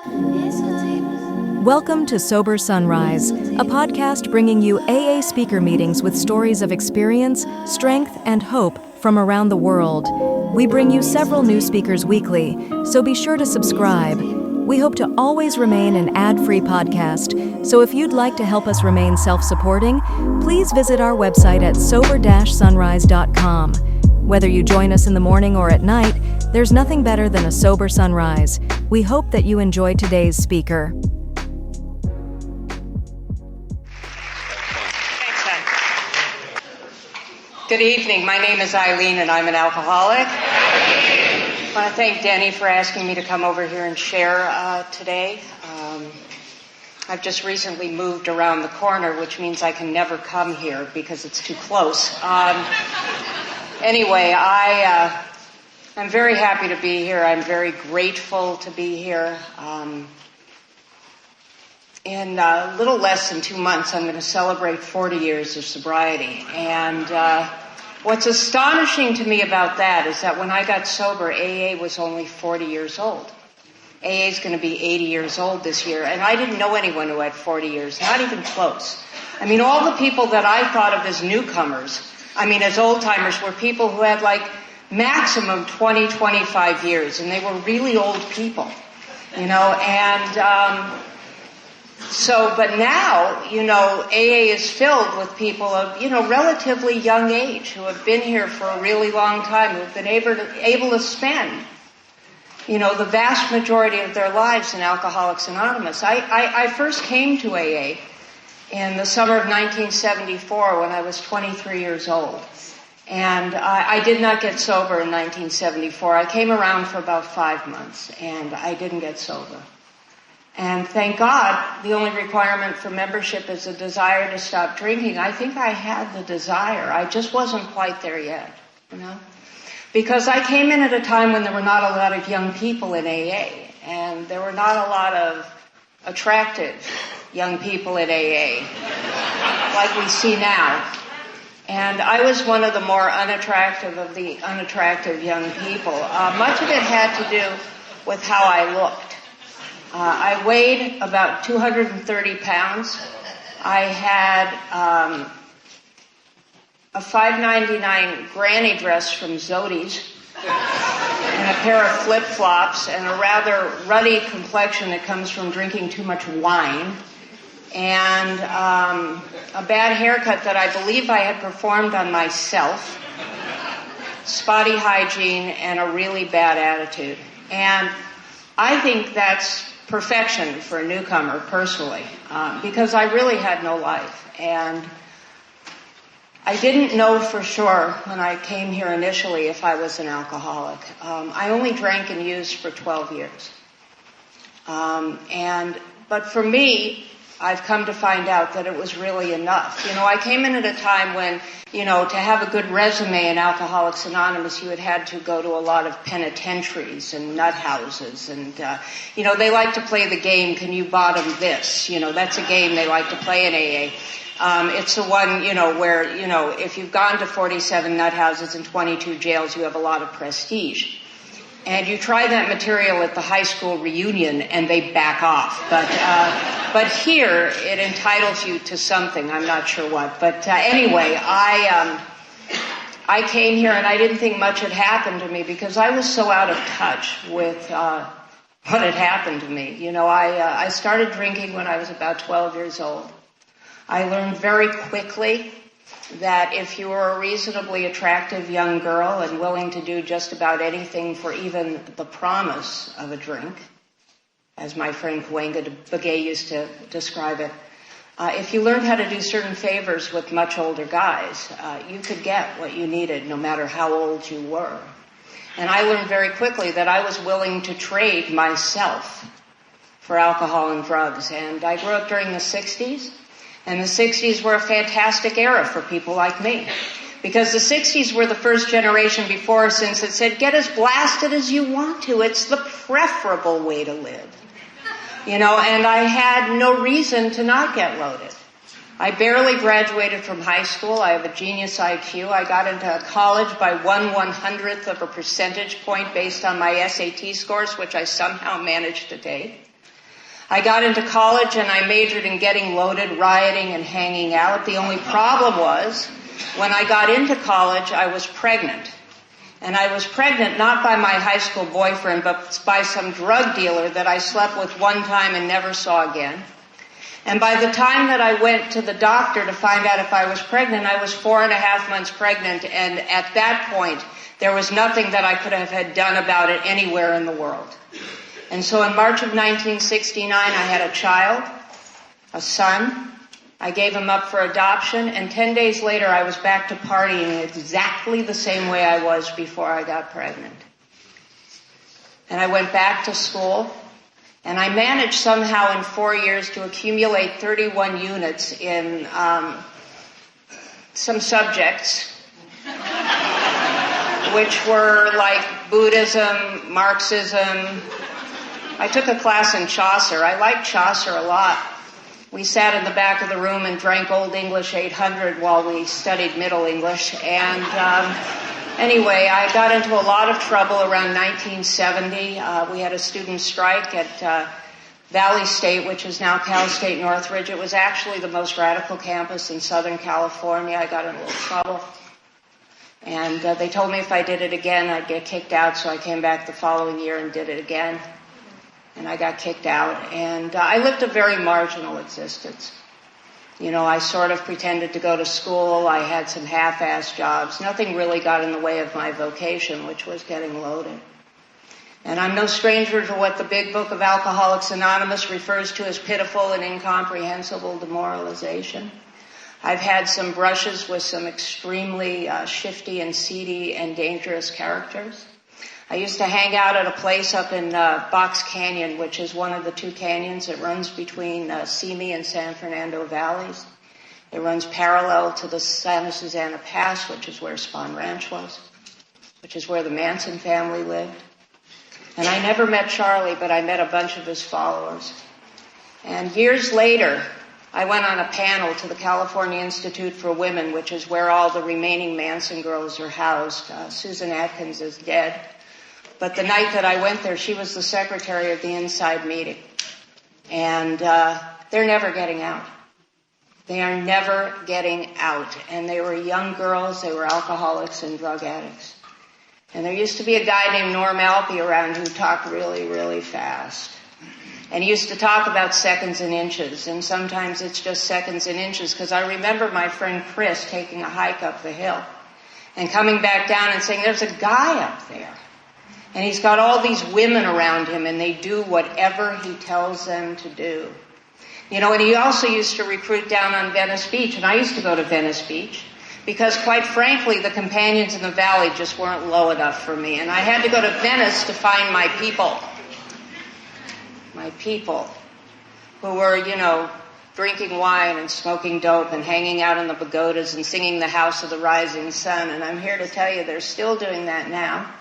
Welcome to Sober Sunrise, a podcast bringing you AA speaker meetings with stories of experience, strength, and hope from around the world. We bring you several new speakers weekly, so be sure to subscribe. We hope to always remain an ad-free podcast, so if you'd like to help us remain self-supporting, please visit our website at sober-sunrise.com. Whether you join us in the morning or at night, there's nothing better than a sober sunrise. We hope that you enjoy today's speaker. Good evening. My name is Eileen and I'm an alcoholic. I want to thank Denny for asking me to come over here and share today. I've just recently moved around the corner, which means I can never come here because it's too close. Anyway, I'm very happy to be here. I'm very grateful to be here. In a little less than 2 months, I'm going to celebrate 40 years of sobriety. And what's astonishing to me about that is that when I got sober, AA was only 40 years old. AA is going to be 80 years old this year. And I didn't know anyone who had 40 years, not even close. I mean, all the people that I thought of as newcomers, as old-timers, were people who had like maximum 20, 25 years. And they were really old people, and... But now, AA is filled with people of, relatively young age who have been here for a really long time, who have been able to spend, the vast majority of their lives in Alcoholics Anonymous. I first came to AA in the summer of 1974 when I was 23 years old. And I did not get sober in 1974. I came around for about 5 months, and I didn't get sober. And thank God, the only requirement for membership is a desire to stop drinking. I think I had the desire. I just wasn't quite there yet, Because I came in at a time when there were not a lot of young people in AA. And there were not a lot of attractive young people in AA, like we see now. And I was one of the more unattractive of the unattractive young people. Much of it had to do with how I looked. I weighed about 230 pounds. I had a $5.99 granny dress from Zodi's and a pair of flip-flops and a rather ruddy complexion that comes from drinking too much wine and a bad haircut that I believe I had performed on myself, spotty hygiene, and a really bad attitude. And I think that's perfection for a newcomer, personally, because I really had no life. And I didn't know for sure when I came here initially if I was an alcoholic. I only drank and used for 12 years. But for me, I've come to find out that it was really enough. I came in at a time when, to have a good resume in Alcoholics Anonymous, you had to go to a lot of penitentiaries and nut houses. And, they like to play the game, can you bottom this? That's a game they like to play in AA. It's the one, where, if you've gone to 47 nut houses and 22 jails, you have a lot of prestige. And you try that material at the high school reunion and they back off. But here it entitles you to something. I'm not sure what. But anyway, I came here and I didn't think much had happened to me because I was so out of touch with what had happened to me. I started drinking when I was about 12 years old. I learned very quickly that if you were a reasonably attractive young girl and willing to do just about anything for even the promise of a drink, as my friend Kuenga Begay used to describe it, if you learned how to do certain favors with much older guys, you could get what you needed no matter how old you were. And I learned very quickly that I was willing to trade myself for alcohol and drugs. And I grew up during the 60s. And the 60s were a fantastic era for people like me. Because the 60s were the first generation before us that said, get as blasted as you want to. It's the preferable way to live. And I had no reason to not get loaded. I barely graduated from high school. I have a genius IQ. I got into college by 1/100th of a percentage point based on my SAT scores, which I somehow managed to take. I got into college and I majored in getting loaded, rioting, and hanging out. The only problem was, when I got into college, I was pregnant. And I was pregnant not by my high school boyfriend, but by some drug dealer that I slept with one time and never saw again. And by the time that I went to the doctor to find out if I was pregnant, I was 4.5 months pregnant. And at that point, there was nothing that I could have had done about it anywhere in the world. And so in March of 1969, I had a child, a son. I gave him up for adoption, and 10 days later, I was back to partying exactly the same way I was before I got pregnant. And I went back to school, and I managed somehow in 4 years to accumulate 31 units in some subjects, which were like Buddhism, Marxism. I took a class in Chaucer. I liked Chaucer a lot. We sat in the back of the room and drank Old English 800 while we studied Middle English. And anyway, I got into a lot of trouble around 1970. We had a student strike at Valley State, which is now Cal State Northridge. It was actually the most radical campus in Southern California. I got in a little trouble. And they told me if I did it again, I'd get kicked out. So I came back the following year and did it again. And I got kicked out. And I lived a very marginal existence. You know, I sort of pretended to go to school. I had some half-ass jobs. Nothing really got in the way of my vocation, which was getting loaded. And I'm no stranger to what the big book of Alcoholics Anonymous refers to as pitiful and incomprehensible demoralization. I've had some brushes with some extremely shifty and seedy and dangerous characters. I used to hang out at a place up in Box Canyon, which is one of the two canyons. It runs between Simi and San Fernando valleys. It runs parallel to the Santa Susana Pass, which is where Spahn Ranch was, which is where the Manson family lived. And I never met Charlie, but I met a bunch of his followers. And years later, I went on a panel to the California Institute for Women, which is where all the remaining Manson girls are housed. Susan Atkins is dead. But the night that I went there, she was the secretary of the inside meeting. And they're never getting out. They are never getting out. And they were young girls. They were alcoholics and drug addicts. And there used to be a guy named Norm Alpie around who talked really, really fast. And he used to talk about seconds and inches. And sometimes it's just seconds and inches. Because I remember my friend Chris taking a hike up the hill and coming back down and saying, there's a guy up there. And he's got all these women around him, and they do whatever he tells them to do. You know, and he also used to recruit down on Venice Beach, and I used to go to Venice Beach, because quite frankly, the companions in the valley just weren't low enough for me. And I had to go to Venice to find my people. My people, who were, you know, drinking wine and smoking dope and hanging out in the pagodas and singing the House of the Rising Sun. And I'm here to tell you they're still doing that now.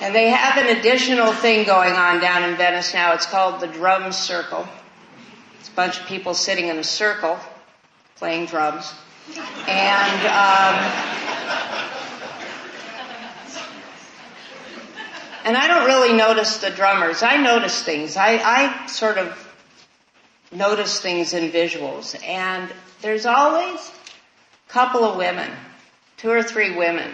And they have an additional thing going on down in Venice now. It's called the Drum Circle. It's a bunch of people sitting in a circle playing drums. And I don't really notice the drummers. I notice things. I sort of notice things in visuals. And there's always a couple of women, 2 or 3 women,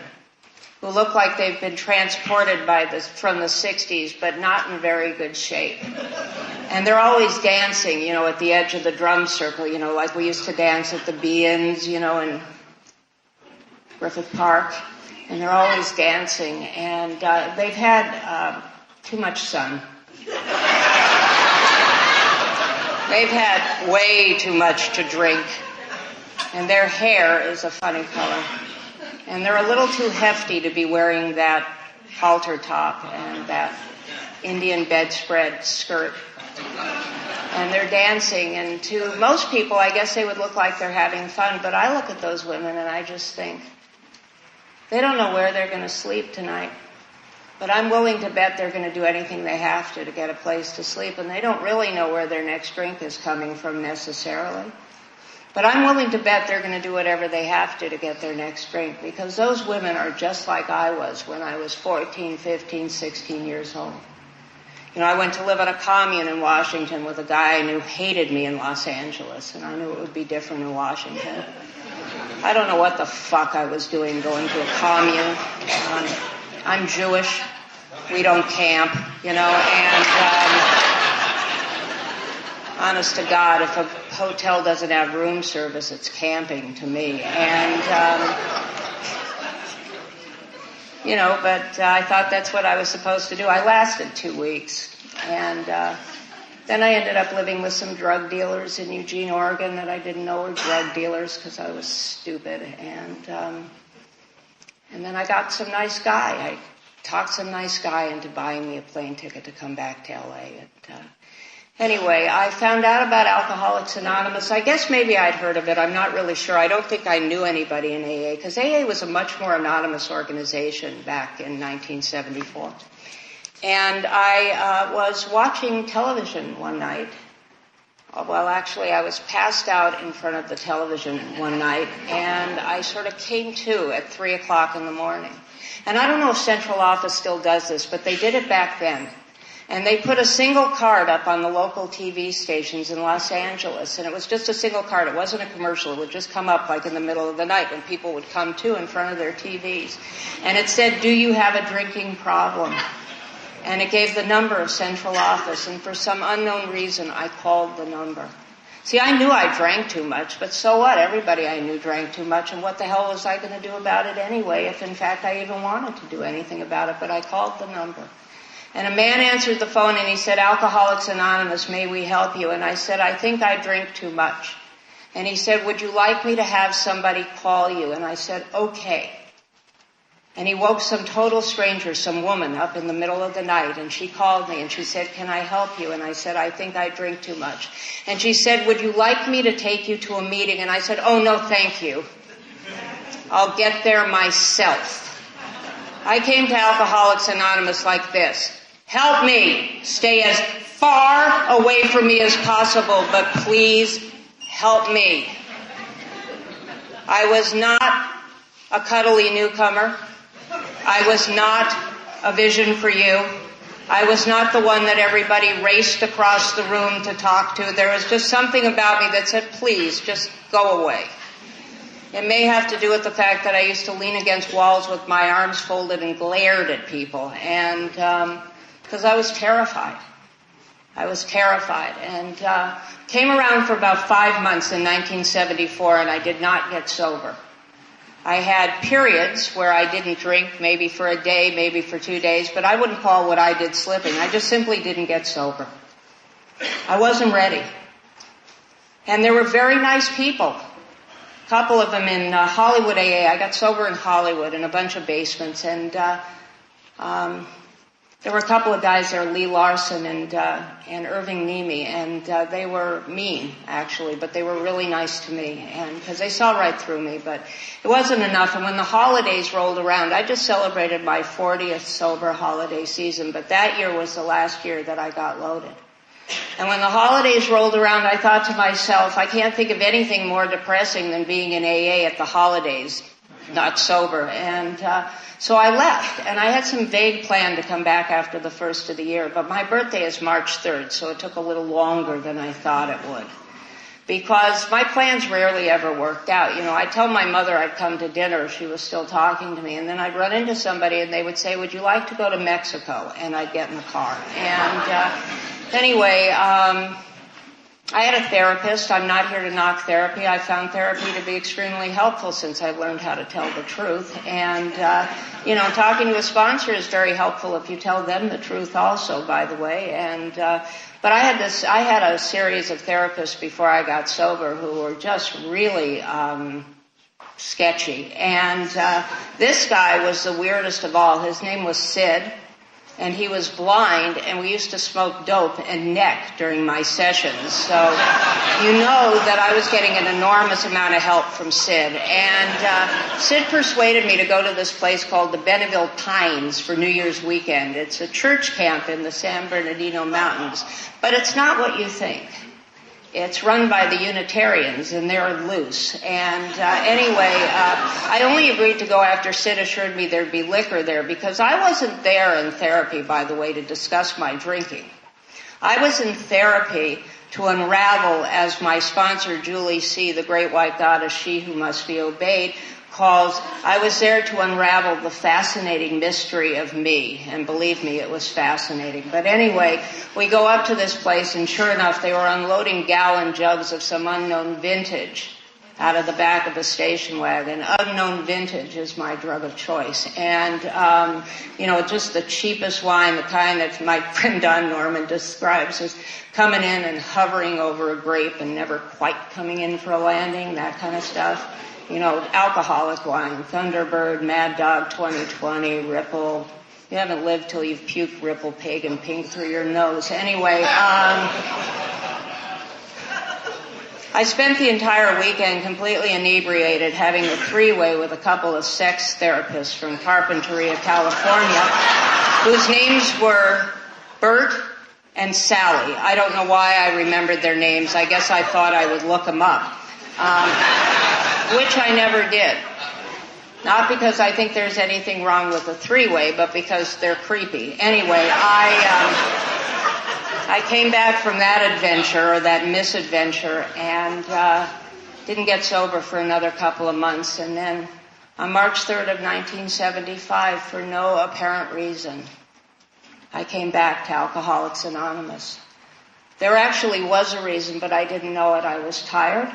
who look like they've been transported from the 60s, but not in very good shape. And they're always dancing, you know, at the edge of the drum circle, you know, like we used to dance at the Be-Ins, you know, in Griffith Park. And they're always dancing. And they've had too much sun. They've had way too much to drink. And their hair is a funny color. And they're a little too hefty to be wearing that halter top and that Indian bedspread skirt. And they're dancing, and to most people, I guess they would look like they're having fun, but I look at those women and I just think, they don't know where they're going to sleep tonight. But I'm willing to bet they're going to do anything they have to get a place to sleep, and they don't really know where their next drink is coming from necessarily. But I'm willing to bet they're going to do whatever they have to get their next drink, because those women are just like I was when I was 14, 15, 16 years old. I went to live on a commune in Washington with a guy I knew hated me in Los Angeles, and I knew it would be different in Washington. I don't know what the fuck I was doing going to a commune. I'm Jewish. We don't camp, and honest to God, if a hotel doesn't have room service, it's camping to me. And, but I thought that's what I was supposed to do. I lasted 2 weeks. And then I ended up living with some drug dealers in Eugene, Oregon that I didn't know were drug dealers because I was stupid. And then I got some nice guy. I talked some nice guy into buying me a plane ticket to come back to L.A. Anyway, I found out about Alcoholics Anonymous. I guess maybe I'd heard of it. I'm not really sure. I don't think I knew anybody in AA because AA was a much more anonymous organization back in 1974. And I was watching television one night. Well, actually, I was passed out in front of the television one night, and I sort of came to at 3 o'clock in the morning. And I don't know if Central Office still does this, but they did it back then. And they put a single card up on the local TV stations in Los Angeles, and it was just a single card. It wasn't a commercial. It would just come up like in the middle of the night when people would come to in front of their TVs. And it said, "Do you have a drinking problem?" And it gave the number of Central Office, and for some unknown reason, I called the number. See, I knew I drank too much, but so what? Everybody I knew drank too much, and what the hell was I going to do about it anyway, if in fact I even wanted to do anything about it? But I called the number. And a man answered the phone, and he said, "Alcoholics Anonymous, may we help you?" And I said, "I think I drink too much." And he said, "Would you like me to have somebody call you?" And I said, "Okay." And he woke some total stranger, some woman, up in the middle of the night, and she called me, and she said, "Can I help you?" And I said, "I think I drink too much." And she said, "Would you like me to take you to a meeting?" And I said, "Oh, no, thank you. I'll get there myself." I came to Alcoholics Anonymous like this: help me, stay as far away from me as possible, but please help me. I was not a cuddly newcomer. I was not a vision for you. I was not the one that everybody raced across the room to talk to. There was just something about me that said, please, just go away. It may have to do with the fact that I used to lean against walls with my arms folded and glared at people, and because I was terrified. I was terrified, and came around for about 5 months in 1974, and I did not get sober. I had periods where I didn't drink, maybe for a day, maybe for 2 days, but I wouldn't call what I did slipping. I just simply didn't get sober. I wasn't ready. And there were very nice people. A couple of them in Hollywood AA. I got sober in Hollywood in a bunch of basements, and there were a couple of guys there, Lee Larson and Irving Nemi, and they were mean, actually, but they were really nice to me, and because they saw right through me, but it wasn't enough. And when the holidays rolled around, I just celebrated my 40th sober holiday season, but that year was the last year that I got loaded. And when the holidays rolled around, I thought to myself, I can't think of anything more depressing than being in AA at the holidays, not sober. And so I left, and I had some vague plan to come back after the first of the year, but my birthday is March 3rd, so it took a little longer than I thought it would. Because my plans rarely ever worked out. I'd tell my mother I'd come to dinner if she was still talking to me, and then I'd run into somebody and they would say, "Would you like to go to Mexico?" And I'd get in the car. And anyway, I had a therapist. I'm not here to knock therapy. I found therapy to be extremely helpful since I've learned how to tell the truth. And, talking to a sponsor is very helpful if you tell them the truth also, by the way. And, but I had a series of therapists before I got sober who were just really, sketchy. And, this guy was the weirdest of all. His name was Sid. And he was blind, and we used to smoke dope and neck during my sessions. So you know that I was getting an enormous amount of help from Sid. And Sid persuaded me to go to this place called the Benneville Pines for New Year's weekend. It's a church camp in the San Bernardino Mountains, but it's not what you think. It's run by the Unitarians, and they're loose. And anyway, I only agreed to go after Sid assured me there'd be liquor there, because I wasn't there in therapy, by the way, to discuss my drinking. I was in therapy to unravel, as my sponsor, Julie C., the great white goddess, she who must be obeyed, calls, I was there to unravel the fascinating mystery of me. And believe me, it was fascinating. But anyway, we go up to this place, and sure enough, they were unloading gallon jugs of some unknown vintage out of the back of the station wagon. Unknown vintage is my drug of choice. And, just the cheapest wine, the kind that my friend Don Norman describes as coming in and hovering over a grape and never quite coming in for a landing, that kind of stuff. Alcoholic wine, Thunderbird, Mad Dog 2020, Ripple. You haven't lived till you've puked Ripple, Pagan Pink through your nose. Anyway, I spent the entire weekend completely inebriated, having a three-way with a couple of sex therapists from Carpinteria, California, whose names were Bert and Sally. I don't know why I remembered their names. I guess I thought I would look them up. Which I never did. Not because I think there's anything wrong with a three-way, but because they're creepy. Anyway, I came back from that adventure, or that misadventure, and didn't get sober for another couple of months. And then on March 3rd of 1975, for no apparent reason, I came back to Alcoholics Anonymous. There actually was a reason, but I didn't know it. I was tired.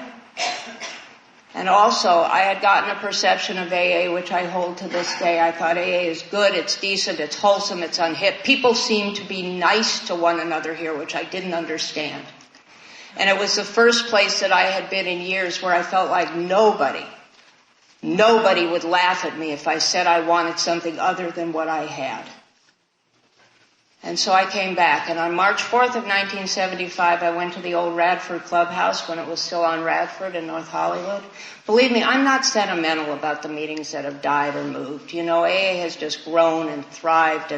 And also, I had gotten a perception of AA, which I hold to this day. I thought AA is good, it's decent, it's wholesome, it's unhip. People seem to be nice to one another here, which I didn't understand. And it was the first place that I had been in years where I felt like nobody would laugh at me if I said I wanted something other than what I had. And so I came back, and on March 4th of 1975, I went to the old Radford clubhouse when it was still on Radford in North Hollywood. Believe me, I'm not sentimental about the meetings that have died or moved. AA has just grown and thrived.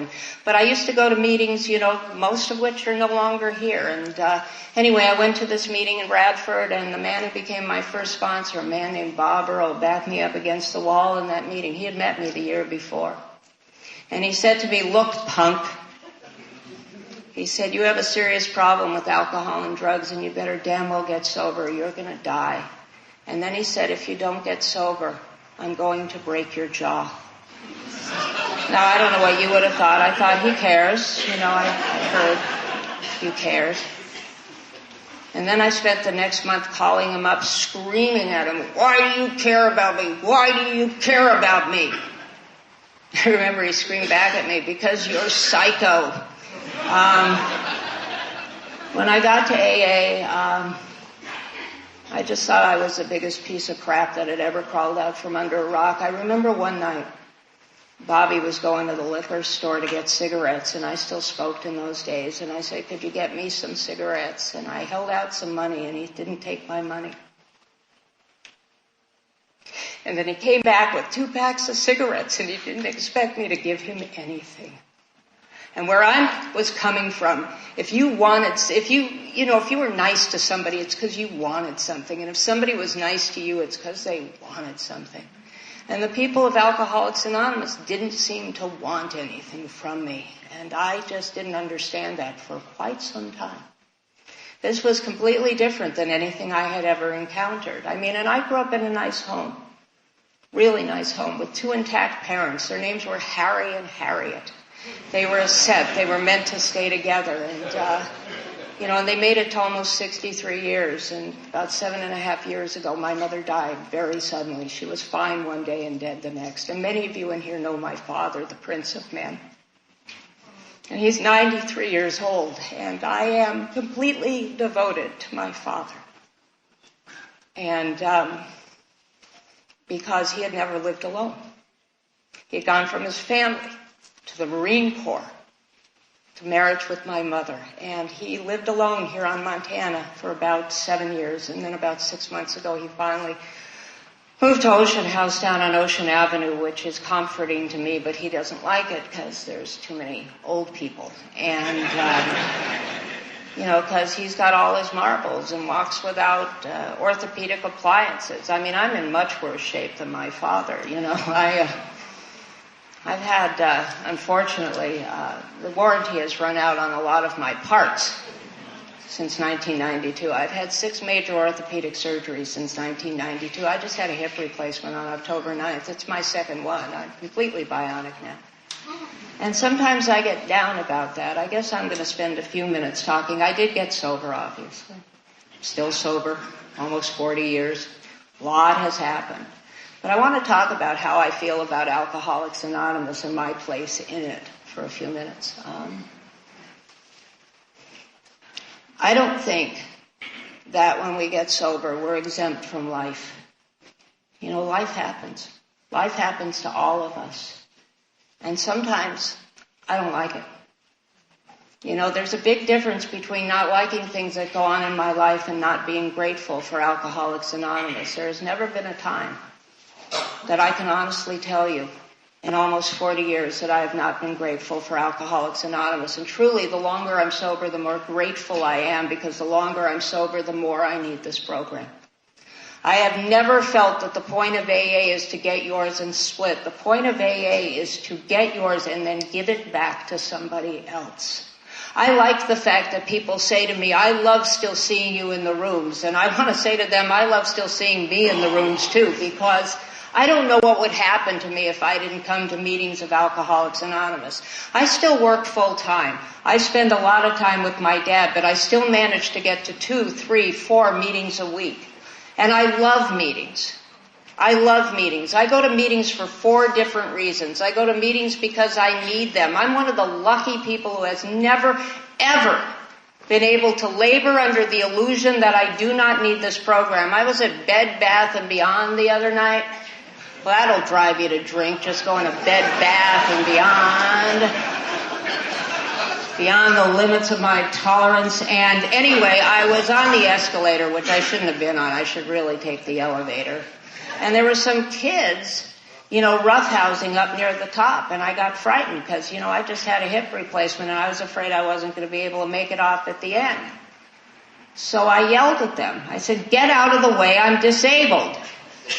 But I used to go to meetings, most of which are no longer here. And anyway, I went to this meeting in Radford, and the man who became my first sponsor, a man named Bob Earl, backed me up against the wall in that meeting. He had met me the year before. And he said to me, "Look, punk," he said, "you have a serious problem with alcohol and drugs, and you better damn well get sober. You're going to die." And then he said, "If you don't get sober, I'm going to break your jaw." Now, I don't know what you would have thought. I thought, he cares. I heard, you cares. And then I spent the next month calling him up, screaming at him, "Why do you care about me? Why do you care about me?" I remember he screamed back at me, "Because you're psycho." When I got to AA, I just thought I was the biggest piece of crap that had ever crawled out from under a rock. I remember one night, Bobby was going to the liquor store to get cigarettes, and I still smoked in those days, and I said, "Could you get me some cigarettes?" And I held out some money, and he didn't take my money. And then he came back with 2 packs of cigarettes, and he didn't expect me to give him anything. And where I was coming from, if you were nice to somebody, it's because you wanted something. And if somebody was nice to you, it's because they wanted something. And the people of Alcoholics Anonymous didn't seem to want anything from me. And I just didn't understand that for quite some time. This was completely different than anything I had ever encountered. And I grew up in a nice home. Really nice home with 2 intact parents. Their names were Harry and Harriet. They were a set. They were meant to stay together. And they made it to almost 63 years. And about 7.5 years ago, my mother died very suddenly. She was fine one day and dead the next. And many of you in here know my father, the Prince of Men. And he's 93 years old. And I am completely devoted to my father. And because he had never lived alone. He had gone from his family to the Marine Corps, to marriage with my mother. And he lived alone here on Montana for about 7 years. And then about 6 months ago, he finally moved to Ocean House down on Ocean Avenue, which is comforting to me, but he doesn't like it because there's too many old people. And because he's got all his marbles and walks without orthopedic appliances. I mean, I'm in much worse shape than my father. I've had, unfortunately, the warranty has run out on a lot of my parts since 1992. I've had 6 major orthopedic surgeries since 1992. I just had a hip replacement on October 9th. It's my second one. I'm completely bionic now. And sometimes I get down about that. I guess I'm going to spend a few minutes talking. I did get sober, obviously. Still sober, almost 40 years. A lot has happened. But I want to talk about how I feel about Alcoholics Anonymous and my place in it for a few minutes. I don't think that when we get sober, we're exempt from life. Life happens. Life happens to all of us. And sometimes I don't like it. There's a big difference between not liking things that go on in my life and not being grateful for Alcoholics Anonymous. There has never been a time that I can honestly tell you in almost 40 years that I have not been grateful for Alcoholics Anonymous. And truly, the longer I'm sober, the more grateful I am, because the longer I'm sober, the more I need this program. I have never felt that the point of AA is to get yours and split. The point of AA is to get yours and then give it back to somebody else. I like the fact that people say to me, I love still seeing you in the rooms. And I want to say to them, I love still seeing me in the rooms too, because I don't know what would happen to me if I didn't come to meetings of Alcoholics Anonymous. I still work full time. I spend a lot of time with my dad, but I still manage to get to 2, 3, 4 meetings a week. And I love meetings. I love meetings. I go to meetings for 4 different reasons. I go to meetings because I need them. I'm one of the lucky people who has never, ever been able to labor under the illusion that I do not need this program. I was at Bed Bath & Beyond the other night. Well, that'll drive you to drink, just going to Bed Bath & beyond the limits of my tolerance. And anyway, I was on the escalator, which I shouldn't have been on. I should really take the elevator. And there were some kids, roughhousing up near the top. And I got frightened because, I just had a hip replacement and I was afraid I wasn't going to be able to make it off at the end. So I yelled at them. I said, get out of the way, I'm disabled.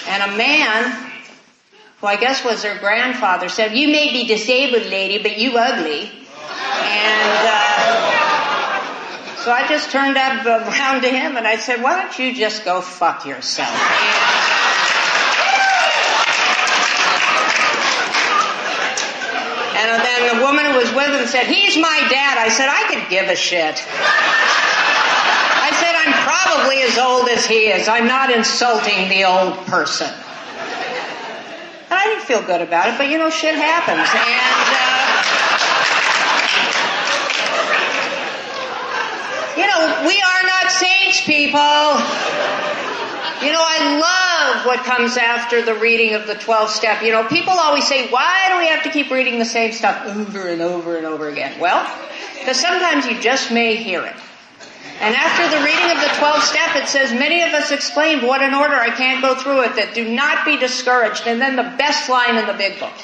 And a man, who I guess was their grandfather, said, you may be disabled, lady, but you ugly. And so I just turned up around to him and I said, why don't you just go fuck yourself? And then the woman who was with him said, he's my dad. I said, I could give a shit. I said, I'm probably as old as he is. I'm not insulting the old person. And I didn't feel good about it, but shit happens. And we are not saints, people. I love what comes after the reading of the 12-step. People always say, why do we have to keep reading the same stuff over and over and over again? Well, because sometimes you just may hear it. And after the reading of the 12-step, it says, many of us explained what in order, I can't go through it, that do not be discouraged. And then the best line in the big book.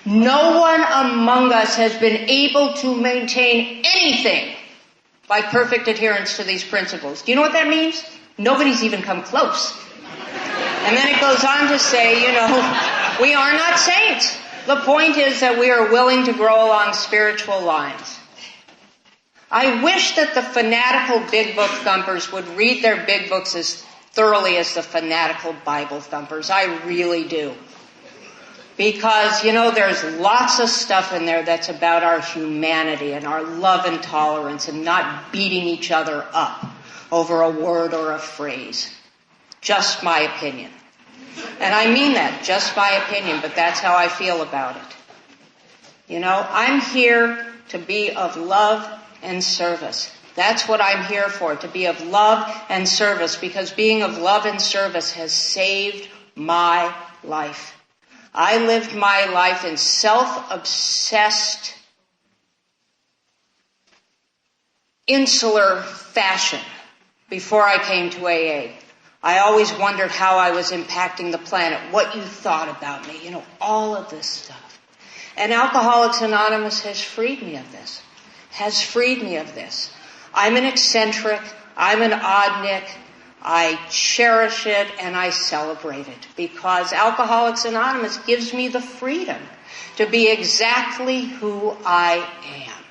No one among us has been able to maintain anything like perfect adherence to these principles. Do you know what that means? Nobody's even come close. And then it goes on to say, we are not saints. The point is that we are willing to grow along spiritual lines. I wish that the fanatical big book thumpers would read their big books as thoroughly as the fanatical Bible thumpers. I really do. Because, there's lots of stuff in there that's about our humanity and our love and tolerance and not beating each other up over a word or a phrase. Just my opinion. And I mean that, just my opinion, but that's how I feel about it. I'm here to be of love and service. That's what I'm here for, to be of love and service, because being of love and service has saved my life. I lived my life in self-obsessed, insular fashion before I came to AA. I always wondered how I was impacting the planet, what you thought about me, all of this stuff. And Alcoholics Anonymous has freed me of this. I'm an eccentric. I'm an oddnik. I cherish it and I celebrate it because Alcoholics Anonymous gives me the freedom to be exactly who I am.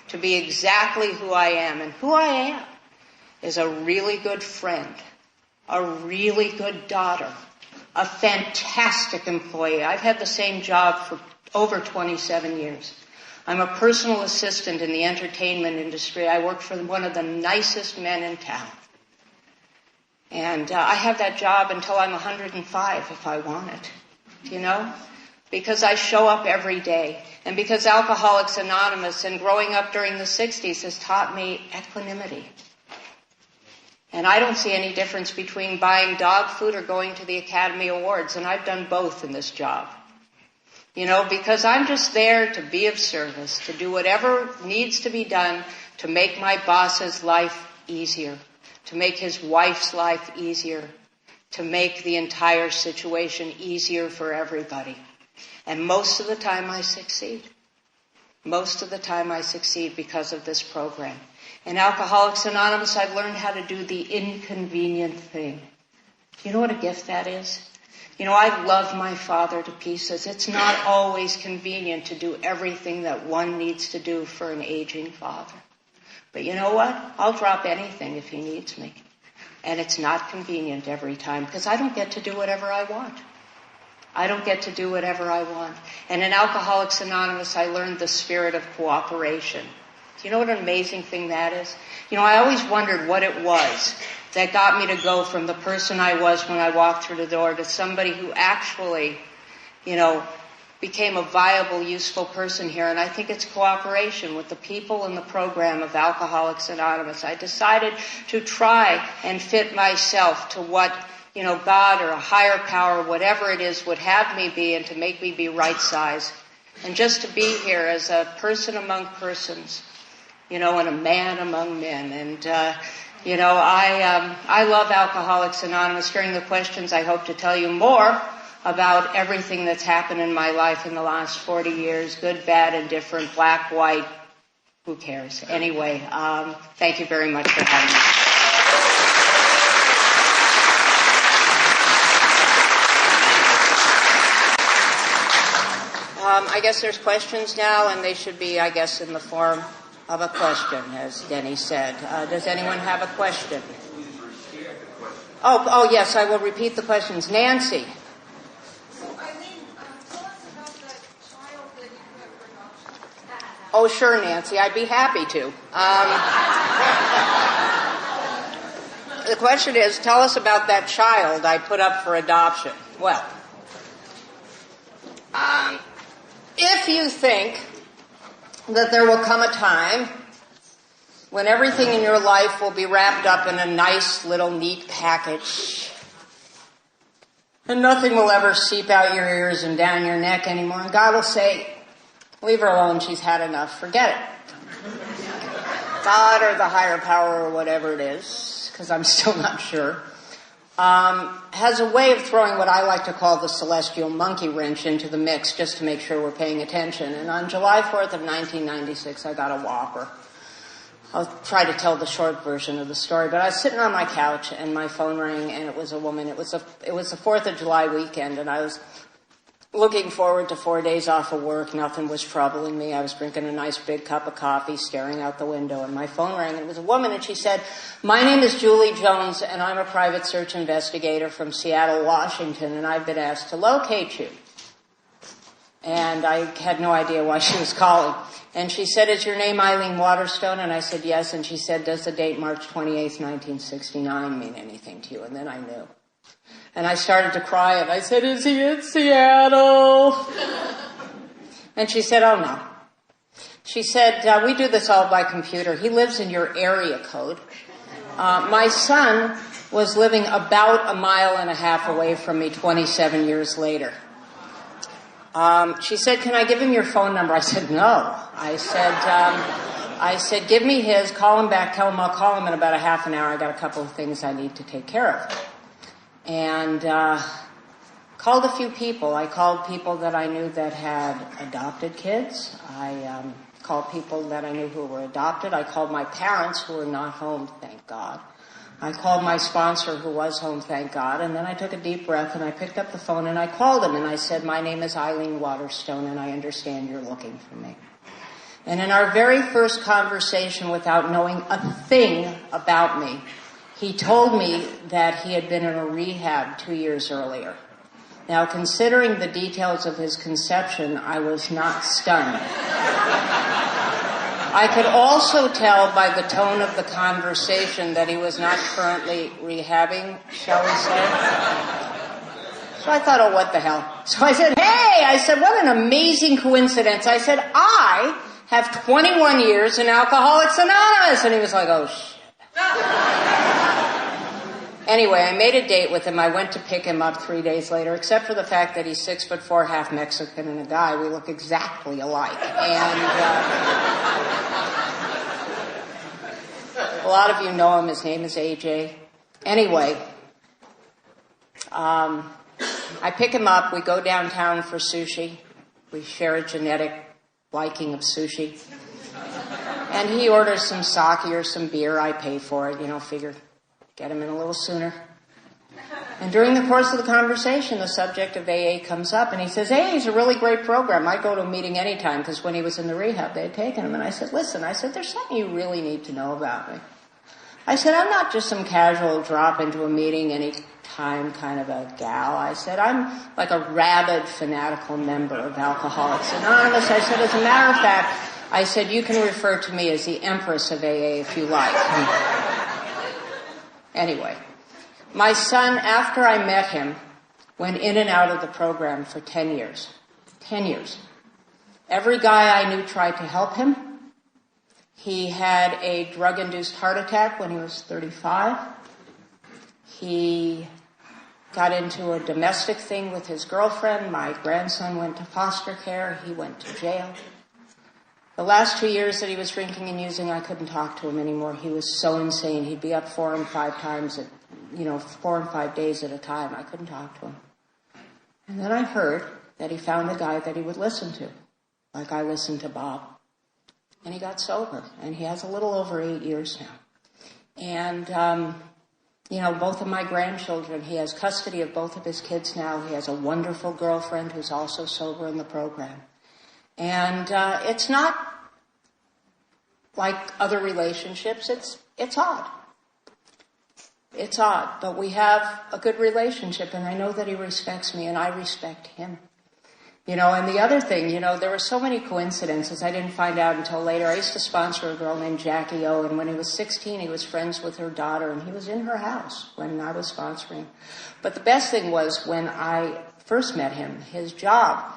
To be exactly who I am. And who I am is a really good friend, a really good daughter, a fantastic employee. I've had the same job for over 27 years. I'm a personal assistant in the entertainment industry. I work for one of the nicest men in town. And I have that job until I'm 105 if I want it, because I show up every day. And because Alcoholics Anonymous and growing up during the 60s has taught me equanimity. And I don't see any difference between buying dog food or going to the Academy Awards. And I've done both in this job. Because I'm just there to be of service, to do whatever needs to be done to make my boss's life easier, to make his wife's life easier, to make the entire situation easier for everybody. And most of the time I succeed. Most of the time I succeed because of this program. In Alcoholics Anonymous, I've learned how to do the inconvenient thing. Do you know what a gift that is? I love my father to pieces. It's not always convenient to do everything that one needs to do for an aging father. But you know what? I'll drop anything if he needs me. And it's not convenient every time because I don't get to do whatever I want. I don't get to do whatever I want. And in Alcoholics Anonymous, I learned the spirit of cooperation. Do you know what an amazing thing that is? I always wondered what it was that got me to go from the person I was when I walked through the door to somebody who actually, became a viable, useful person here. And I think it's cooperation with the people in the program of Alcoholics Anonymous. I decided to try and fit myself to what, God or a higher power, whatever it is, would have me be and to make me be right size. And just to be here as a person among persons, and a man among men. And, I love Alcoholics Anonymous. During the questions, I hope to tell you more about everything that's happened in my life in the last 40 years, good, bad, indifferent, black, white, who cares? Anyway, thank you very much for having me. I guess there's questions now, and they should be, in the form of a question, as Denny said. Does anyone have a question? Oh, yes, I will repeat the questions. Nancy. Oh, sure, Nancy. I'd be happy to. The question is, tell us about that child I put up for adoption. Well, if you think that there will come a time when everything in your life will be wrapped up in a nice little neat package and nothing will ever seep out your ears and down your neck anymore, and God will say, leave her alone, she's had enough, forget it. God or the higher power or whatever it is, because I'm still not sure, has a way of throwing what I like to call the celestial monkey wrench into the mix just to make sure we're paying attention. And on July 4th of 1996, I got a whopper. I'll try to tell the short version of the story, but I was sitting on my couch and my phone rang and it was a woman. It was the 4th of July weekend and I was looking forward to 4 days off of work. Nothing was troubling me. I was drinking a nice big cup of coffee, staring out the window, and my phone rang, and it was a woman, and she said, my name is Julie Jones, and I'm a private search investigator from Seattle, Washington, and I've been asked to locate you. And I had no idea why she was calling. And she said, is your name Eileen Waterstone? And I said, yes. And she said, does the date March 28th, 1969 mean anything to you? And then I knew. And I started to cry, and I said, is he in Seattle? And she said, oh, no. She said, we do this all by computer. He lives in your area code. My son was living about 1.5 miles away from me 27 years later. She said, can I give him your phone number? I said, no. I said, give me his, call him back, tell him I'll call him in about a half an hour. I got a couple of things I need to take care of. And called a few people. I called people that I knew that had adopted kids. I called people that I knew who were adopted. I called my parents who were not home, thank God. I called my sponsor who was home, thank God. And then I took a deep breath and I picked up the phone and I called him and I said, my name is Eileen Waterstone and I understand you're looking for me. And in our very first conversation, without knowing a thing about me, he told me that he had been in a rehab 2 years earlier. Now, considering the details of his conception, I was not stunned. I could also tell by the tone of the conversation that he was not currently rehabbing, shall we say. So I thought, oh, what the hell? So I said, hey, what an amazing coincidence. I said, I have 21 years in Alcoholics Anonymous. And he was like, oh, shit. Anyway, I made a date with him. I went to pick him up 3 days later, except for the fact that he's 6'4", half Mexican and a guy. We look exactly alike. And a lot of you know him. His name is AJ. Anyway, I pick him up. We go downtown for sushi. We share a genetic liking of sushi. And he orders some sake or some beer. I pay for it, figure. Get him in a little sooner. And during the course of the conversation, the subject of AA comes up, and he says, AA is a really great program. I go to a meeting anytime, because when he was in the rehab, they had taken him. And I said, listen, there's something you really need to know about me. I said, I'm not just some casual drop into a meeting anytime kind of a gal. I said, I'm like a rabid, fanatical member of Alcoholics Anonymous. I said, as a matter of fact, you can refer to me as the Empress of AA if you like. Anyway, my son, after I met him, went in and out of the program for 10 years. 10 years. Every guy I knew tried to help him. He had a drug-induced heart attack when he was 35. He got into a domestic thing with his girlfriend. My grandson went to foster care. He went to jail. The last 2 years that he was drinking and using, I couldn't talk to him anymore. He was so insane. He'd be up 4 and 5 times, 4 and 5 days at a time. I couldn't talk to him. And then I heard that he found a guy that he would listen to, like I listened to Bob. And he got sober, and he has a little over 8 years now. And, both of my grandchildren, he has custody of both of his kids now. He has a wonderful girlfriend who's also sober in the program. And it's not like other relationships. It's odd. It's odd, but we have a good relationship, and I know that he respects me, and I respect him. And the other thing, there were so many coincidences I didn't find out until later. I used to sponsor a girl named Jackie O, and when he was 16, he was friends with her daughter, and he was in her house when I was sponsoring. But the best thing was when I first met him, his job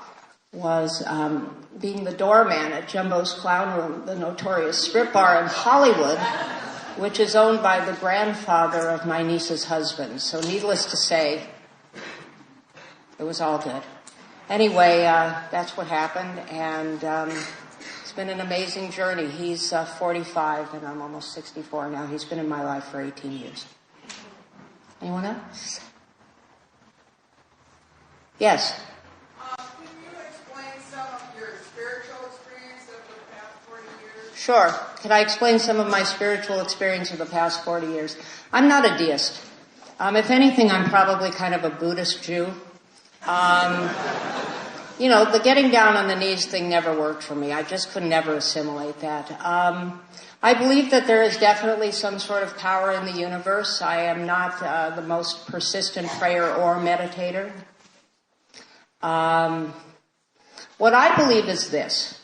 was being the doorman at Jumbo's Clown Room, the notorious strip bar in Hollywood, which is owned by the grandfather of my niece's husband. So needless to say, it was all good. Anyway, that's what happened, and it's been an amazing journey. He's 45, and I'm almost 64 now. He's been in my life for 18 years. Anyone else? Yes? Sure. Can I explain some of my spiritual experience of the past 40 years? I'm not a deist. If anything, I'm probably kind of a Buddhist Jew. The getting down on the knees thing never worked for me. I just could never assimilate that. I believe that there is definitely some sort of power in the universe. I am not the most persistent prayer or meditator. What I believe is this.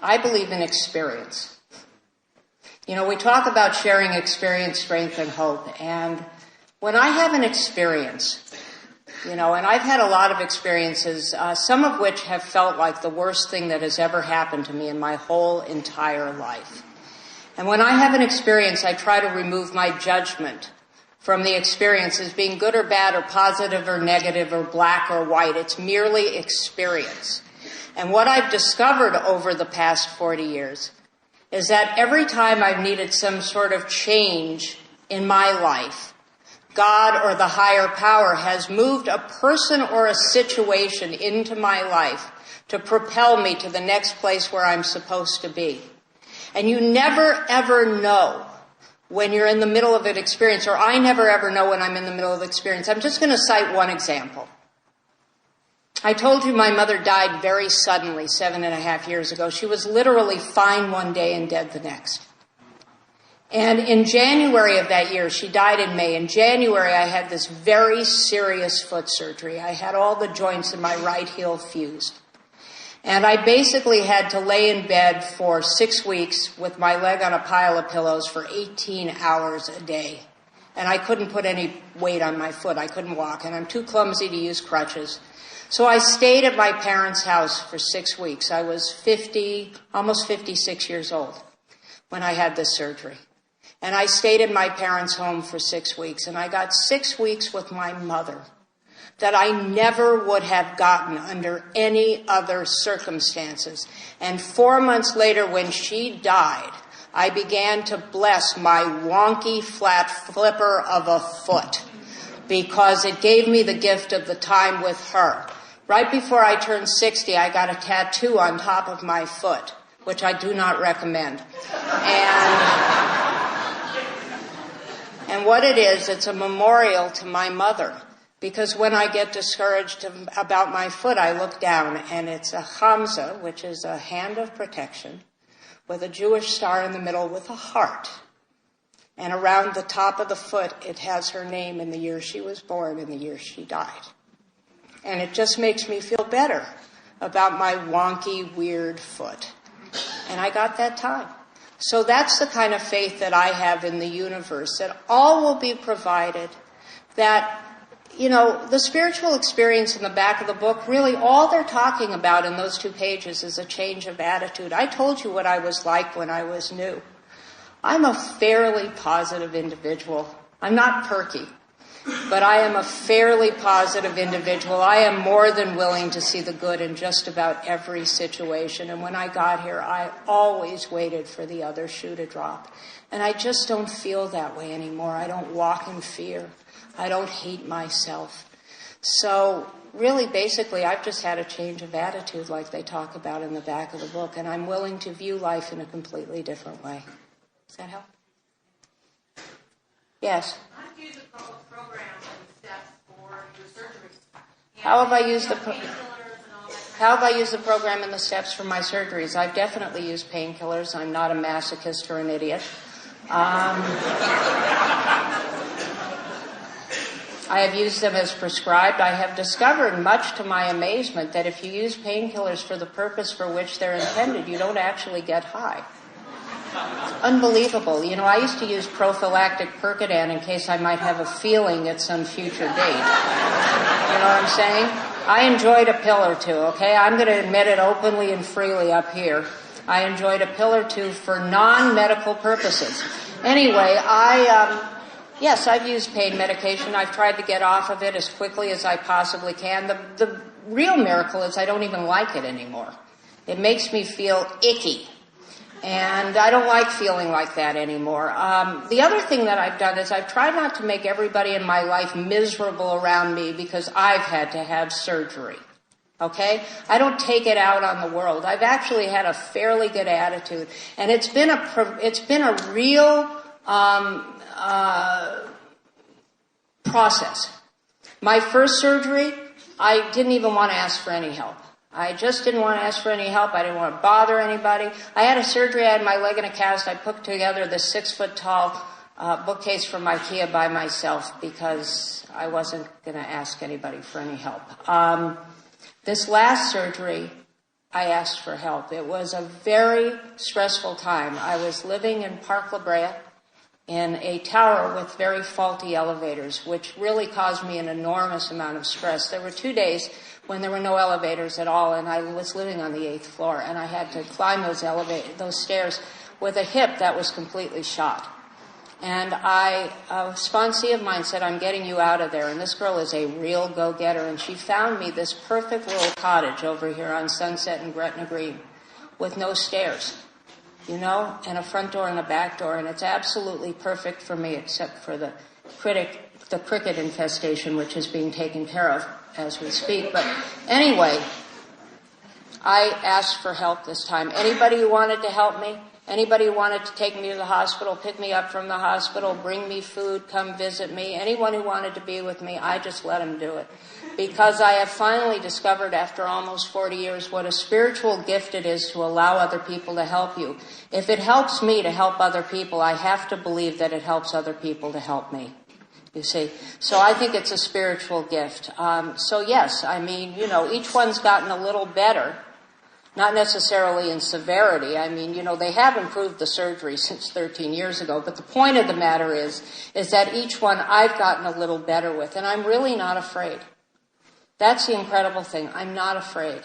I believe in experience. We talk about sharing experience, strength, and hope. And when I have an experience, and I've had a lot of experiences, some of which have felt like the worst thing that has ever happened to me in my whole entire life. And when I have an experience, I try to remove my judgment from the experience as being good or bad or positive or negative or black or white. It's merely experience. And what I've discovered over the past 40 years is that every time I've needed some sort of change in my life, God or the higher power has moved a person or a situation into my life to propel me to the next place where I'm supposed to be. And you never, ever know when you're in the middle of an experience, or I never, ever know when I'm in the middle of an experience. I'm just going to cite one example. I told you my mother died very suddenly 7.5 years ago. She was literally fine one day and dead the next. And in January of that year, she died in May. In January, I had this very serious foot surgery. I had all the joints in my right heel fused. And I basically had to lay in bed for 6 weeks with my leg on a pile of pillows for 18 hours a day. And I couldn't put any weight on my foot. I couldn't walk. And I'm too clumsy to use crutches. So I stayed at my parents' house for 6 weeks. I was almost 56 years old when I had this surgery. And I stayed in my parents' home for 6 weeks. And I got 6 weeks with my mother that I never would have gotten under any other circumstances. And 4 months later, when she died, I began to bless my wonky, flat flipper of a foot because it gave me the gift of the time with her. Right before I turned 60, I got a tattoo on top of my foot, which I do not recommend. And what it is, it's a memorial to my mother. Because when I get discouraged about my foot, I look down, and it's a Hamza, which is a hand of protection, with a Jewish star in the middle with a heart. And around the top of the foot, it has her name in the year she was born and the year she died. And it just makes me feel better about my wonky, weird foot. And I got that time. So that's the kind of faith that I have in the universe, that all will be provided, that the spiritual experience in the back of the book, really all they're talking about in those 2 pages is a change of attitude. I told you what I was like when I was new. I'm a fairly positive individual. I'm not perky, but I am a fairly positive individual. I am more than willing to see the good in just about every situation. And when I got here, I always waited for the other shoe to drop. And I just don't feel that way anymore. I don't walk in fear. I don't hate myself. So really, basically, I've just had a change of attitude like they talk about in the back of the book, and I'm willing to view life in a completely different way. Does that help? Yes? I've used the program and steps for your surgeries. How have I used the program and the steps for my surgeries? I've definitely used painkillers. I'm not a masochist or an idiot. I have used them as prescribed. I have discovered, much to my amazement, that if you use painkillers for the purpose for which they're intended, you don't actually get high. It's unbelievable. I used to use prophylactic Percodan in case I might have a feeling at some future date. You know what I'm saying? I enjoyed a pill or two, okay? I'm going to admit it openly and freely up here. I enjoyed a pill or two for non-medical purposes. Anyway, yes, I've used pain medication. I've tried to get off of it as quickly as I possibly can. The real miracle is I don't even like it anymore. It makes me feel icky. And I don't like feeling like that anymore. The other thing that I've done is I've tried not to make everybody in my life miserable around me because I've had to have surgery. Okay? I don't take it out on the world. I've actually had a fairly good attitude. And it's been a real process. My first surgery, I didn't even want to ask for any help. I just didn't want to ask for any help. I didn't want to bother anybody. I had a surgery. I had my leg in a cast. I put together this 6-foot-tall bookcase from IKEA by myself because I wasn't going to ask anybody for any help. This last surgery, I asked for help. It was a very stressful time. I was living in Park La Brea in a tower with very faulty elevators, which really caused me an enormous amount of stress. There were 2 days when there were no elevators at all, and I was living on the 8th floor, and I had to climb those stairs with a hip that was completely shot. And a sponsee of mine said, "I'm getting you out of there." And this girl is a real go-getter, and she found me this perfect little cottage over here on Sunset and Gretna Green with no stairs, and a front door and a back door, and it's absolutely perfect for me except for the cricket infestation, which is being taken care of as we speak. But anyway, I asked for help this time. Anybody who wanted to help me, anybody who wanted to take me to the hospital, pick me up from the hospital, bring me food, come visit me, anyone who wanted to be with me, I just let them do it. Because I have finally discovered after almost 40 years what a spiritual gift it is to allow other people to help you. If it helps me to help other people, I have to believe that it helps other people to help me. You see? So I think it's a spiritual gift. So yes, I mean, each one's gotten a little better. Not necessarily in severity. I mean, they have improved the surgery since 13 years ago. But the point of the matter is that each one I've gotten a little better with. And I'm really not afraid. That's the incredible thing. I'm not afraid.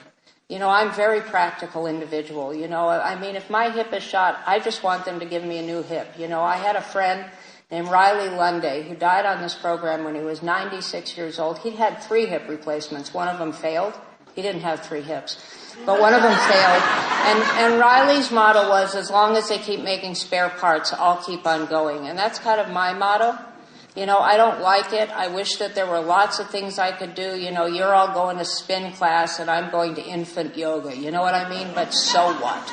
I'm a very practical individual. I mean, if my hip is shot, I just want them to give me a new hip. I had a friend named Riley Lunday who died on this program when he was 96 years old. He'd had 3 hip replacements. One of them failed. He didn't have 3 hips. But one of them failed. And Riley's motto was, as long as they keep making spare parts, I'll keep on going. And that's kind of my motto. I don't like it. I wish that there were lots of things I could do. You're all going to spin class and I'm going to infant yoga. You know what I mean? But so what?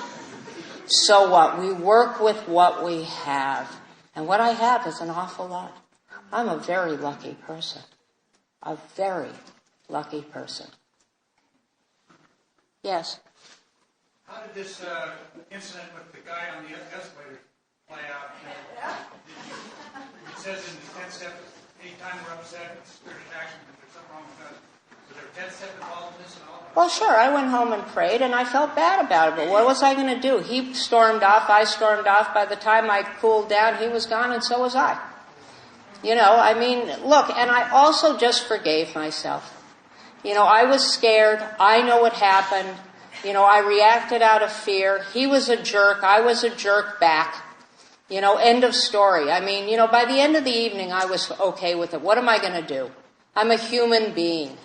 So what? We work with what we have. And what I have is an awful lot. I'm a very lucky person. A very lucky person. Yes? How did this incident with the guy on the escalator play out? It says in the 10th step, anytime we're upset, it's spirited action, if there's something wrong with us. Was there a 10th step involved in this and all? Well, sure. I went home and prayed, and I felt bad about it. But what was I going to do? He stormed off. I stormed off. By the time I cooled down, he was gone, and so was I. I mean, look, and I also just forgave myself. I was scared. I know what happened. I reacted out of fear. He was a jerk. I was a jerk back. End of story. I mean, by the end of the evening, I was okay with it. What am I going to do? I'm a human being.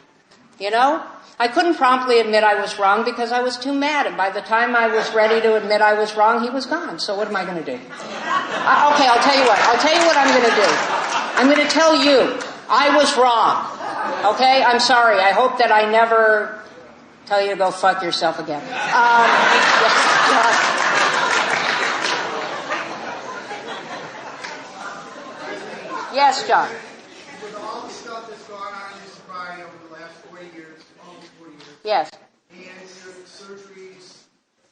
I couldn't promptly admit I was wrong because I was too mad. And by the time I was ready to admit I was wrong, he was gone. So what am I going to do? Okay, I'll tell you what. I'll tell you what I'm going to do. I'm going to tell you I was wrong. Okay? I'm sorry. I hope that I never tell you to go fuck yourself again. Yes, John. With all the stuff that's gone on in your sobriety over the last 40 years, almost 40 years, Yes. and your surgeries,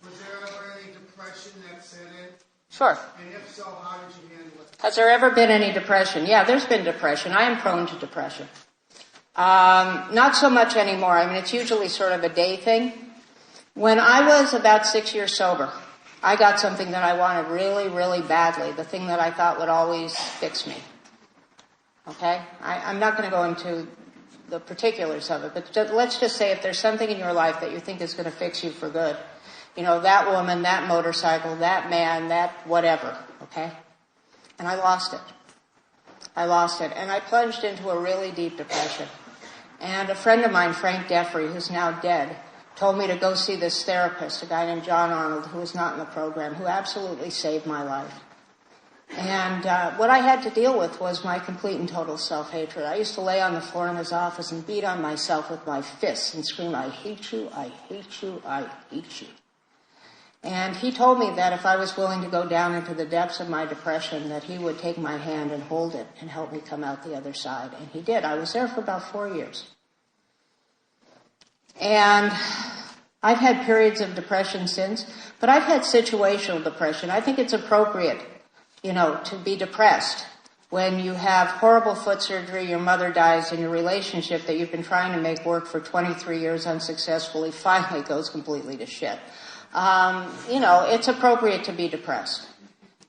was there ever any depression that set in? Sure. And if so, how did you handle it? Has there ever been any depression? Yeah, there's been depression. I am prone to depression. Not so much anymore. I mean, it's usually sort of a day thing. When I was about 6 years sober, I got something that I wanted really, really badly, the thing that I thought would always fix me. Okay? I'm not going to go into the particulars of it, but let's just say if there's something in your life that you think is going to fix you for good, that woman, that motorcycle, that man, that whatever, okay? And I lost it. And I plunged into a really deep depression. And a friend of mine, Frank Deffrey, who's now dead, told me to go see this therapist, a guy named John Arnold, who was not in the program, who absolutely saved my life. And what I had to deal with was my complete and total self-hatred. I used to lay on the floor in his office and beat on myself with my fists and scream, I hate you, I hate you, I hate you. And he told me that if I was willing to go down into the depths of my depression, that he would take my hand and hold it and help me come out the other side. And he did. I was there for about 4 years. And I've had periods of depression since, but I've had situational depression. I think it's appropriate, to be depressed when you have horrible foot surgery, your mother dies, and your relationship that you've been trying to make work for 23 years unsuccessfully finally goes completely to shit. It's appropriate to be depressed.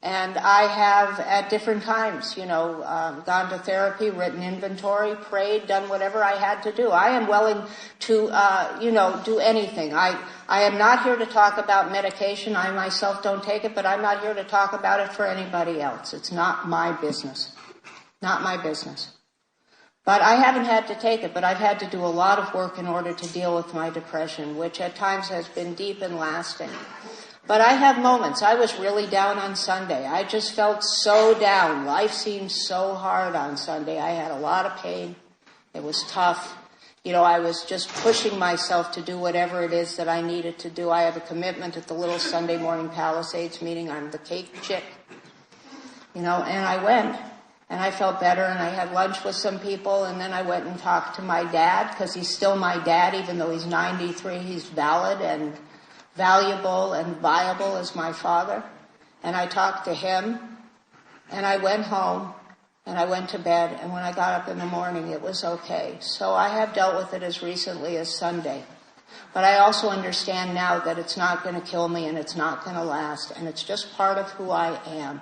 And I have at different times, gone to therapy, written inventory, prayed, done whatever I had to do. I am willing to, do anything. I am not here to talk about medication. I myself don't take it, but I'm not here to talk about it for anybody else. It's not my business. Not my business. But I haven't had to take it, but I've had to do a lot of work in order to deal with my depression, which at times has been deep and lasting. But I have moments. I was really down on Sunday. I just felt so down. Life seemed so hard on Sunday. I had a lot of pain. It was tough. I was just pushing myself to do whatever it is that I needed to do. I have a commitment at the little Sunday morning Palisades meeting. I'm the cake chick, and I went. And I felt better, and I had lunch with some people, and then I went and talked to my dad, because he's still my dad, even though he's 93. He's valid and valuable and viable as my father. And I talked to him, and I went home, and I went to bed, and when I got up in the morning, it was okay. So I have dealt with it as recently as Sunday. But I also understand now that it's not going to kill me, and it's not going to last, and it's just part of who I am.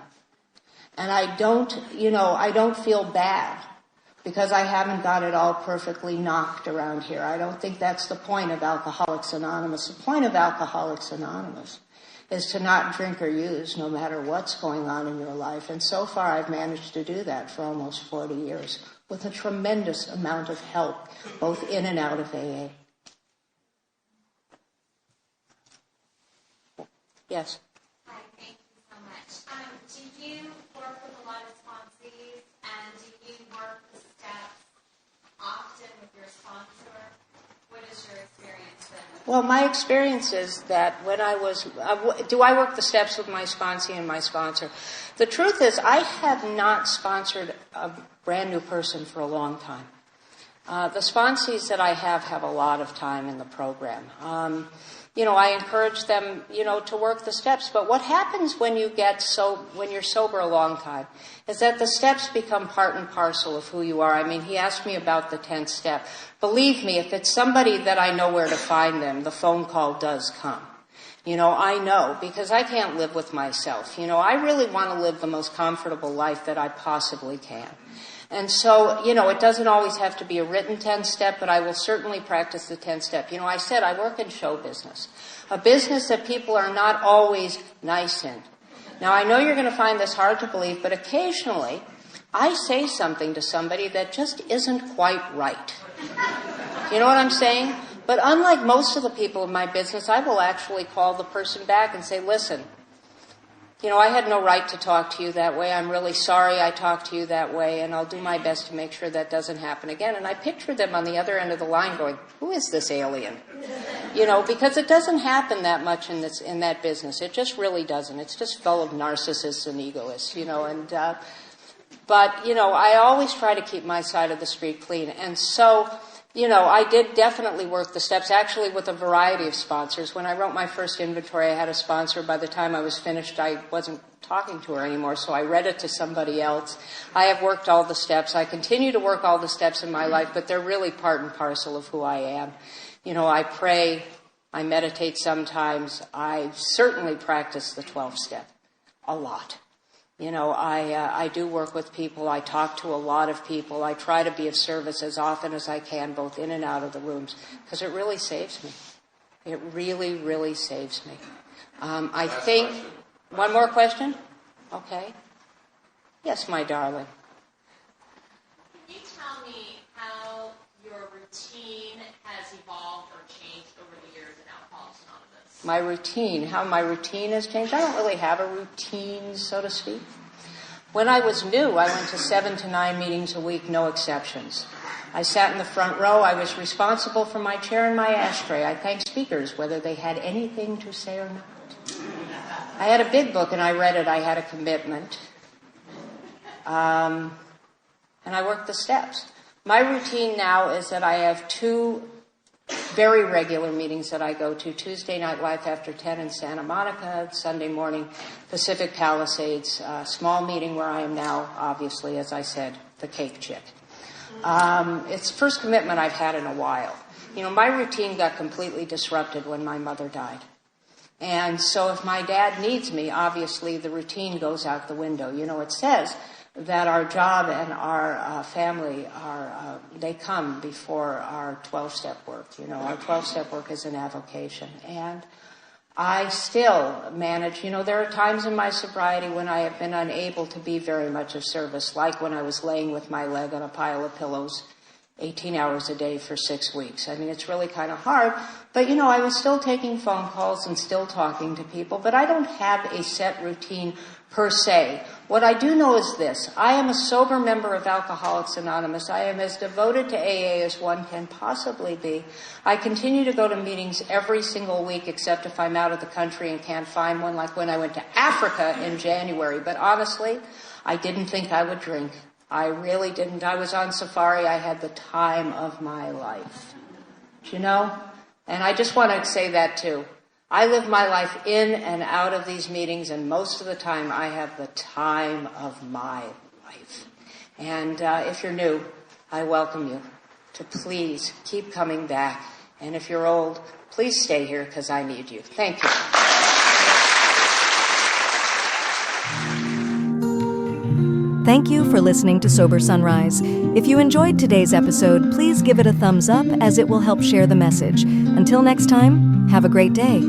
And I don't feel bad because I haven't got it all perfectly knocked around here. I don't think that's the point of Alcoholics Anonymous. The point of Alcoholics Anonymous is to not drink or use no matter what's going on in your life. And so far I've managed to do that for almost 40 years with a tremendous amount of help, both in and out of AA. Yes? Hi, thank you so much. Do you work with a lot of sponsees, and do you work the steps often with your sponsor? What is your experience then? Well, my experience is that when do I work the steps with my sponsee and my sponsor? The truth is, I have not sponsored a brand new person for a long time. The sponsees that I have a lot of time in the program. I encourage them, to work the steps. But what happens when when you're sober a long time is that the steps become part and parcel of who you are. I mean, he asked me about the 10th step. Believe me, if it's somebody that I know where to find them, the phone call does come. I know, because I can't live with myself. I really want to live the most comfortable life that I possibly can. And so, it doesn't always have to be a written 10th step, but I will certainly practice the 10th step. I said I work in show business, a business that people are not always nice in. Now, I know you're going to find this hard to believe, but occasionally I say something to somebody that just isn't quite right. You know what I'm saying? But unlike most of the people in my business, I will actually call the person back and say, listen, I had no right to talk to you that way. I'm really sorry I talked to you that way, and I'll do my best to make sure that doesn't happen again. And I picture them on the other end of the line going, who is this alien? Because it doesn't happen that much in that business. It just really doesn't. It's just full of narcissists and egoists, But I always try to keep my side of the street clean. And so, I did definitely work the steps, actually with a variety of sponsors. When I wrote my first inventory, I had a sponsor. By the time I was finished, I wasn't talking to her anymore, so I read it to somebody else. I have worked all the steps. I continue to work all the steps in my life, but they're really part and parcel of who I am. I pray, I meditate sometimes. I certainly practice the 12th step a lot. I do work with people. I talk to a lot of people. I try to be of service as often as I can, both in and out of the rooms, because it really saves me. It really, really saves me. I think... Question. One more question? Okay. Yes, my darling. Can you tell me how your routine has evolved or changed over the years in Alcoholics Anonymous? My routine, how my routine has changed? I don't really have a routine, so to speak. When I was new, I went to 7 to 9 meetings a week, no exceptions. I sat in the front row. I was responsible for my chair and my ashtray. I thanked speakers, whether they had anything to say or not. I had a big book, and I read it. I had a commitment. And I worked the steps. My routine now is that I have 2 very regular meetings that I go to. Tuesday Night Life after 10 in Santa Monica, Sunday morning Pacific Palisades, small meeting where I am now, obviously, as I said, the cake chick. It's the first commitment I've had in a while. My routine got completely disrupted when my mother died. And so if my dad needs me, obviously the routine goes out the window. It says that our job and our family they come before our 12-step work. Our 12-step work is an avocation. And I still manage, there are times in my sobriety when I have been unable to be very much of service, like when I was laying with my leg on a pile of pillows 18 hours a day for 6 weeks. I mean, it's really kind of hard. But, I was still taking phone calls and still talking to people. But I don't have a set routine per se. What I do know is this. I am a sober member of Alcoholics Anonymous. I am as devoted to AA as one can possibly be. I continue to go to meetings every single week, except if I'm out of the country and can't find one, like when I went to Africa in January. But honestly, I didn't think I would drink. I really didn't. I was on safari. I had the time of my life. You know? And I just want to say that too. I live my life in and out of these meetings, and most of the time I have the time of my life. And if you're new, I welcome you to please keep coming back. And if you're old, please stay here because I need you. Thank you. Thank you for listening to Sober Sunrise. If you enjoyed today's episode, please give it a thumbs up as it will help share the message. Until next time, have a great day.